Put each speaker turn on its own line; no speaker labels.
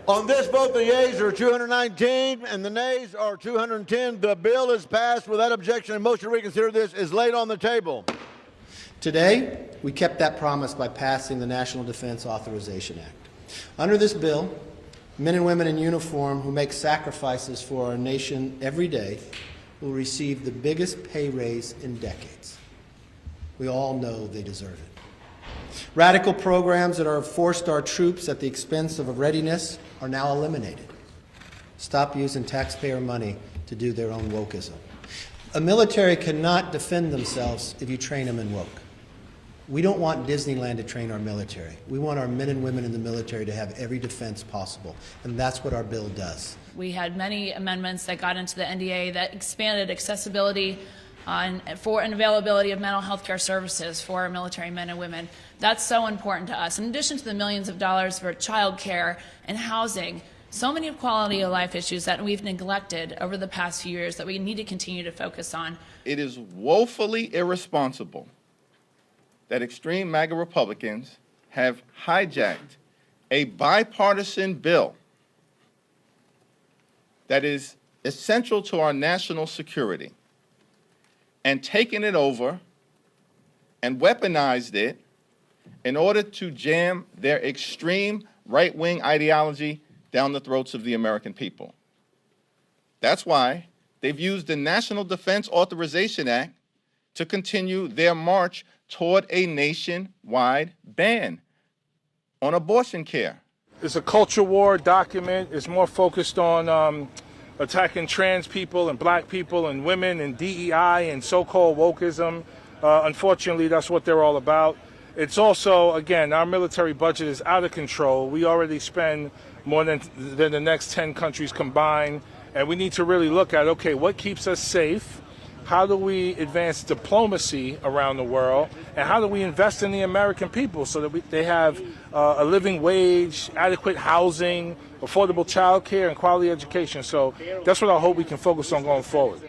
On this vote, the yeas are 219 and the nays are 210. The bill is passed without objection, and motion to reconsider this is laid on the table.
Today, we kept that promise by passing the National Defense Authorization Act. Under this bill, men and women in uniform who make sacrifices for our nation every day will receive the biggest pay raise in decades. We all know they deserve it. Radical programs that have forced our troops at the expense of readiness are now eliminated. Stop using taxpayer money to do their own wokeism. A military cannot defend themselves if you train them in woke. We don't want Disneyland to train our military. We want our men and women in the military to have every defense possible, and that's what our bill does.
We had many amendments that got into the NDA that expanded accessibility and availability of mental health care services for our military men and women. That's so important to us. In addition to the millions of dollars for child care and housing, so many quality of life issues that we've neglected over the past few years that we need to continue to focus on.
It is woefully irresponsible that extreme MAGA Republicans have hijacked a bipartisan bill that is essential to our national security and taken it over and weaponized it in order to jam their extreme right-wing ideology down the throats of the American people. That's why they've used the National Defense Authorization Act to continue their march toward a nationwide ban on abortion care.
It's a culture war document. It's more focused on attacking trans people and black people and women and DEI and so-called wokeism. Unfortunately, that's what they're all about. It's also, again, our military budget is out of control. We already spend more than the next 10 countries combined, and we need to really look at, okay, what keeps us safe? How do we advance diplomacy around the world? And how do we invest in the American people so that they have a living wage, adequate housing, affordable child care, and quality education? So that's what I hope we can focus on going forward.